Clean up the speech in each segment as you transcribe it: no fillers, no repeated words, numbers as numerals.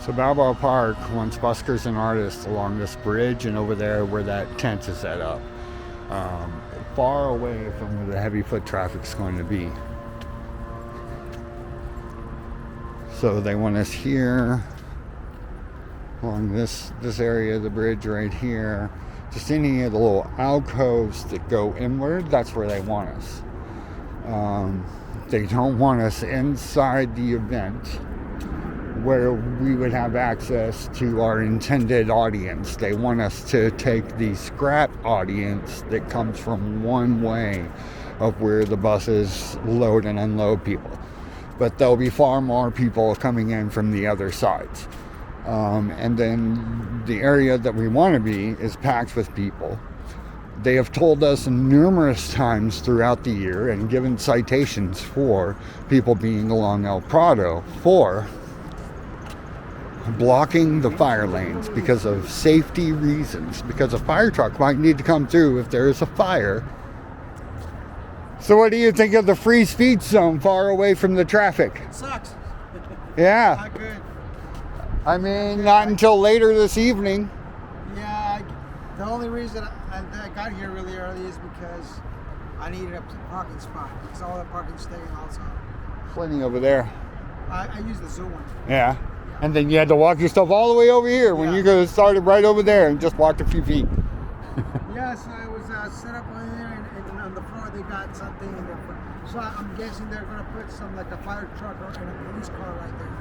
So Balboa Park wants buskers and artists along this bridge and over there where that tent is set up, far away from where the heavy foot traffic is going to be. So they want us here along this area of the bridge right here. Just any of the little alcoves that go inward, that's where they want us. They don't want us inside the event where we would have access to our intended audience. They want us to take the scrap audience that comes from one way of where the buses load and unload people. But there'll be far more people coming in from the other sides. And then the area that we want to be is packed with people. They have told us numerous times throughout the year and given citations for people being along El Prado for blocking the fire lanes because of safety reasons, because a fire truck might need to come through if there is a fire. So what do you think of the free speech zone far away from the traffic? It sucks. Yeah. Not good. I mean, not until later this evening. Yeah, the only reason I got here really early is because I needed a parking spot because all the parking's staying outside. Plenty over there. I use the zoo one. Yeah. And then you had to walk yourself all the way over here when you could have started right over there and just walked a few feet. Yeah, so I was set up on there, and on the floor they got something in there. So I'm guessing they're going to put some like a fire truck or in a police car right there.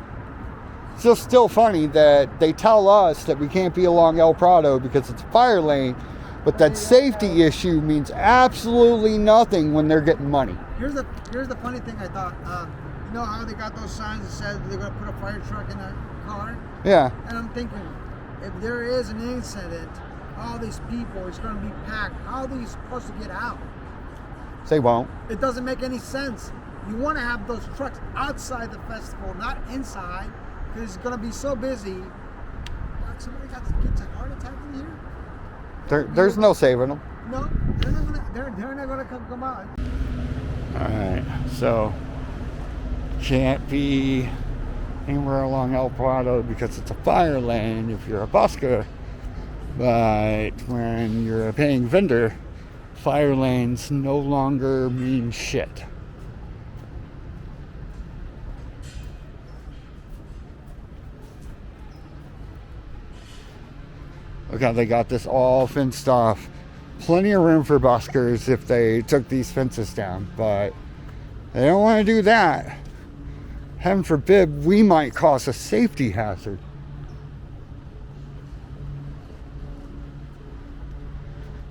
It's just still funny that they tell us that we can't be along El Prado because it's a fire lane, but that safety issue means absolutely nothing when they're getting money. Here's the funny thing I thought. You know how they got those signs that said they're going to put a fire truck in a car? Yeah. And I'm thinking, if there is an incident, all these people, it's going to be packed. How are they supposed to get out? They won't. It doesn't make any sense. You want to have those trucks outside the festival, not inside, because it's going to be so busy. Like somebody gets a heart attack in here? There's no saving them. No, they're not going to come out. All right, so can't be anywhere along El Prado because it's a fire lane if you're a busker, but when you're a paying vendor, fire lanes no longer mean shit. Look how they got this all fenced off. Plenty of room for buskers if they took these fences down, but they don't want to do that. Heaven forbid, we might cause a safety hazard.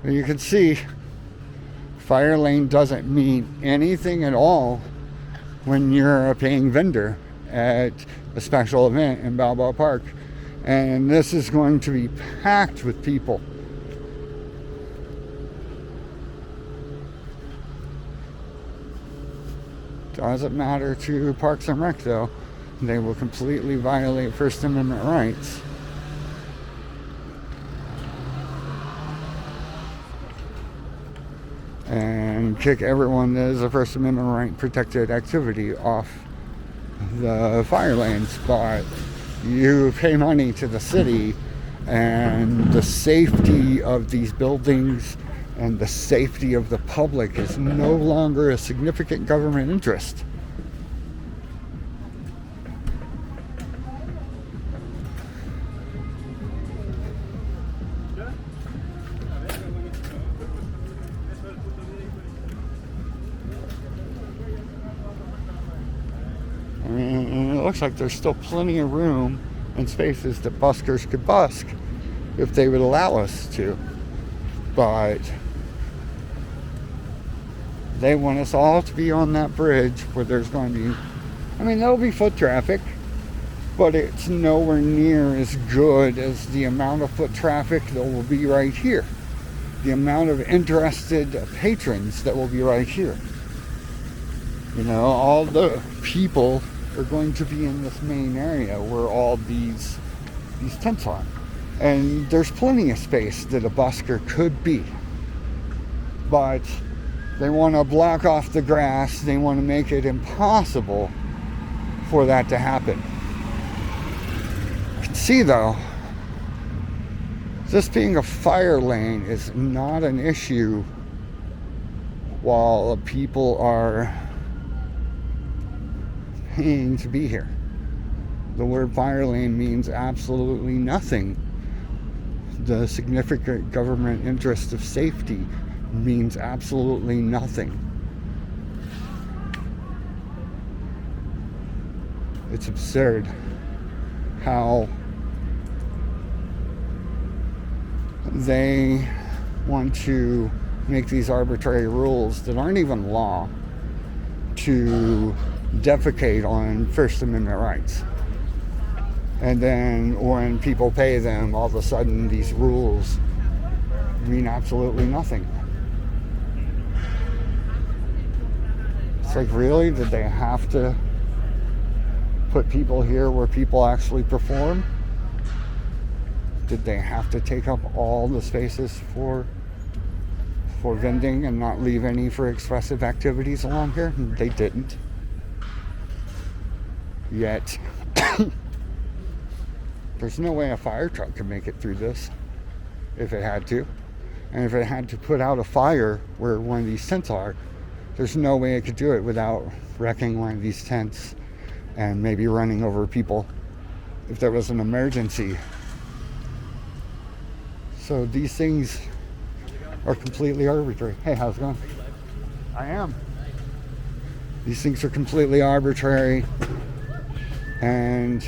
And you can see, fire lane doesn't mean anything at all when you're a paying vendor at a special event in Balboa Park. And this is going to be packed with people. Doesn't matter to Parks and Rec though. They will completely violate First Amendment rights. And kick everyone that is a First Amendment right protected activity off the fire lanes. But you pay money to the city, and the safety of these buildings and the safety of the public is no longer a significant government interest. And it looks like there's still plenty of room and spaces that buskers could busk if they would allow us to. But they want us all to be on that bridge where there's going to be, there'll be foot traffic, but it's nowhere near as good as the amount of foot traffic that will be right here. The amount of interested patrons that will be right here. All the people are going to be in this main area where all these tents are. And there's plenty of space that a busker could be. But they want to block off the grass. They want to make it impossible for that to happen. can see though, this being a fire lane is not an issue while people are paying to be here. The word fire lane means absolutely nothing. The significant government interest of safety means absolutely nothing. It's absurd how they want to make these arbitrary rules that aren't even law to defecate on First Amendment rights. And then when people pay them, all of a sudden these rules mean absolutely nothing. It's like, really? Did they have to put people here where people actually perform? Did they have to take up all the spaces for vending and not leave any for expressive activities along here? They didn't. Yet, there's no way a fire truck could make it through this if it had to. And if it had to put out a fire where one of these tents are, there's no way it could do it without wrecking one of these tents and maybe running over people if there was an emergency. So these things are completely arbitrary. Hey, how's it going? I am. These things are completely arbitrary, and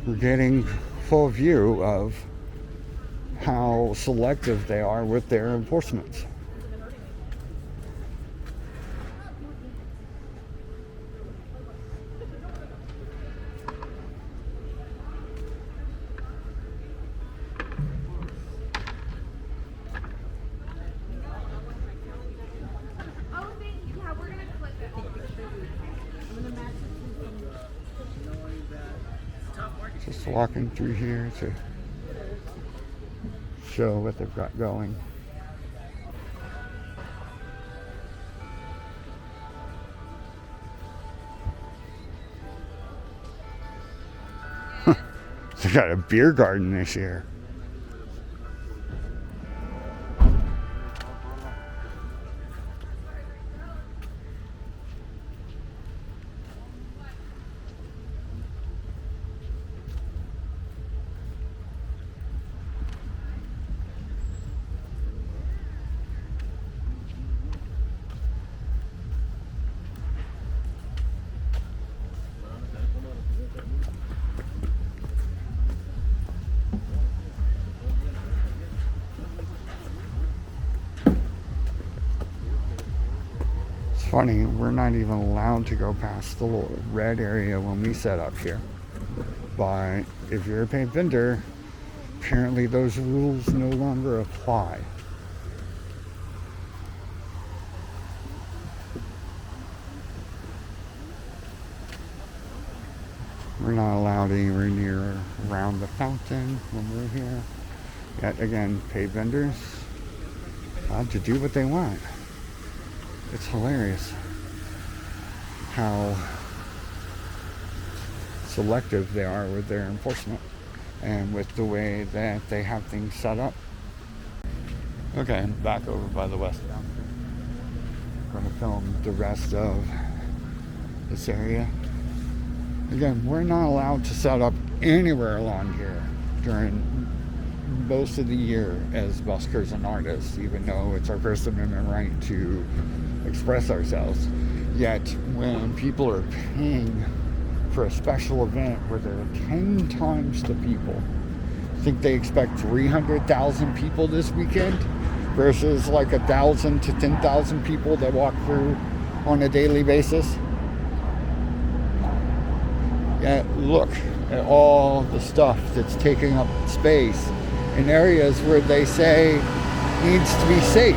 we're getting full view of how selective they are with their enforcement. Just walking through here to show what they've got going. They got a beer garden this year. Funny, we're not even allowed to go past the little red area when we set up here. But if you're a paid vendor, apparently those rules no longer apply. We're not allowed anywhere near around the fountain when we're here. Yet again, paid vendors allowed to do what they want. It's hilarious how selective they are with their enforcement and with the way that they have things set up. Okay, I'm back over by the west fountain. I'm going to film the rest of this area. Again, we're not allowed to set up anywhere along here during most of the year as buskers and artists, even though it's our First Amendment right to express ourselves. Yet when people are paying for a special event where there are 10 times the people, I think they expect 300,000 people this weekend versus like 1,000 to 10,000 people that walk through on a daily basis. Yeah, look at all the stuff that's taking up space in areas where they say needs to be safe.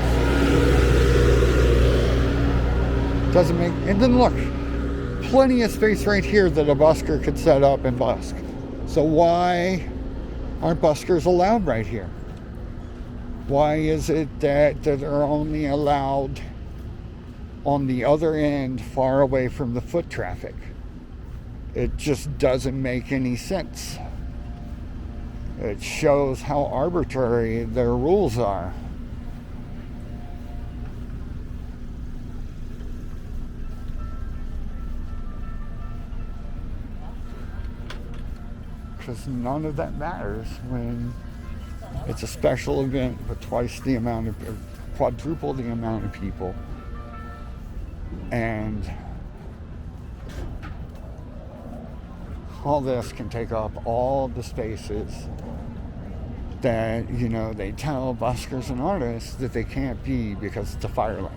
Doesn't make, and then look, plenty of space right here that a busker could set up and busk. So why aren't buskers allowed right here? Why is it that they're only allowed on the other end, far away from the foot traffic? It just doesn't make any sense. It shows how arbitrary their rules are. Because none of that matters when it's a special event with quadruple the amount of people. And all this can take up all the spaces that, they tell buskers and artists that they can't be because it's a fire lane.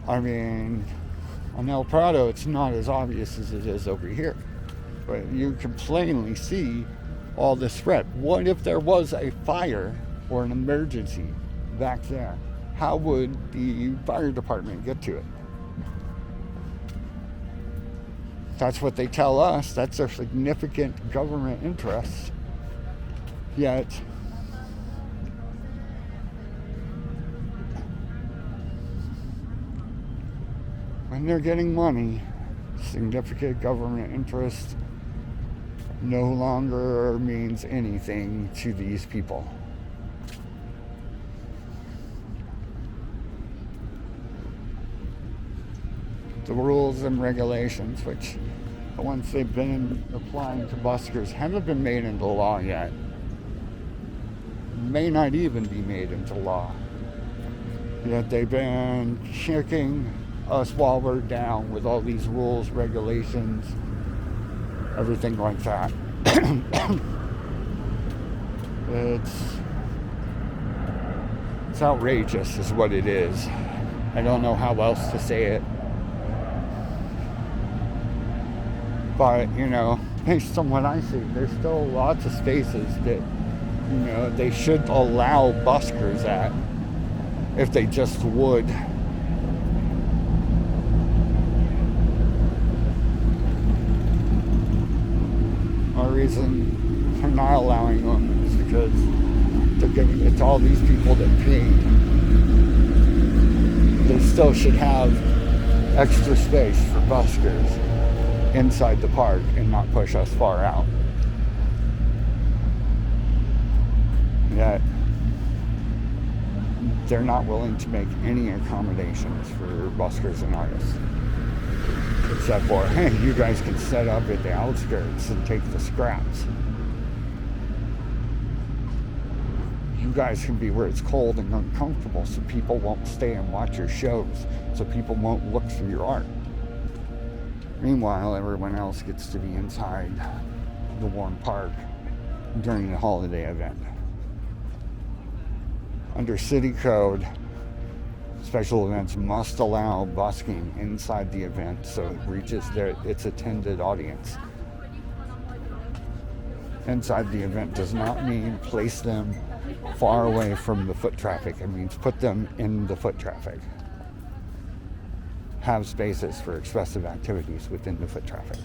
I mean, on El Prado, it's not as obvious as it is over here. But you can plainly see all the spread. What if there was a fire or an emergency back there? How would the fire department get to it? That's what they tell us. That's a significant government interest. Yet, when they're getting money, significant government interest no longer means anything to these people. The rules and regulations, which the ones they've been applying to buskers, haven't been made into law yet. May not even be made into law. Yet they've been kicking us while we're down with all these rules, regulations, everything like that. It's outrageous is what it is. I don't know how else to say it. But, based on what I see, there's still lots of spaces that, they should allow buskers at if they just would. The reason they're not allowing them is because they're giving it to all these people that paid. They still should have extra space for buskers inside the park and not push us far out. Yet they're not willing to make any accommodations for buskers and artists. Except for, hey, you guys can set up at the outskirts and take the scraps. You guys can be where it's cold and uncomfortable so people won't stay and watch your shows, so people won't look through your art. Meanwhile, everyone else gets to be inside the warm park during the holiday event. Under city code, special events must allow busking inside the event so it reaches its intended audience. Inside the event does not mean place them far away from the foot traffic. It means put them in the foot traffic. Have spaces for expressive activities within the foot traffic.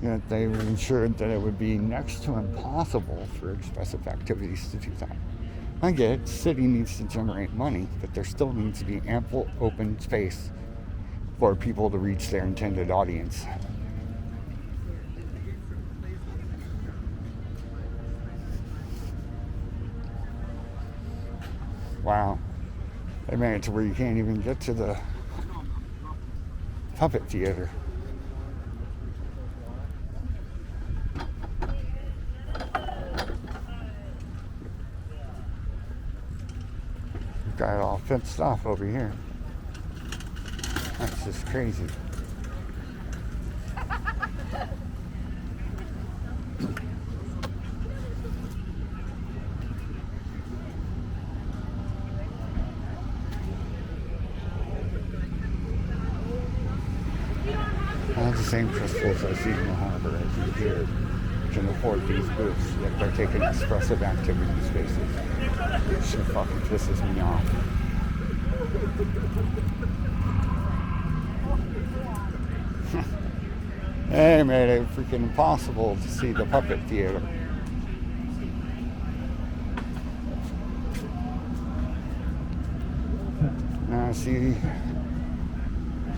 Yet they ensured that it would be next to impossible for expressive activities to do that. I get it, the city needs to generate money, but there still needs to be ample open space for people to reach their intended audience. Wow. They made it to where you can't even get to the puppet theater. Got it all fenced off over here. That's just crazy. All the same crystals I see in the harbor as you here can afford these booths, yet they're taking expressive activity spaces. It shit fucking pisses me off. They made it freaking impossible to see the puppet theater. Now see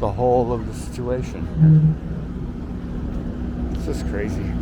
the whole of the situation. It's just crazy.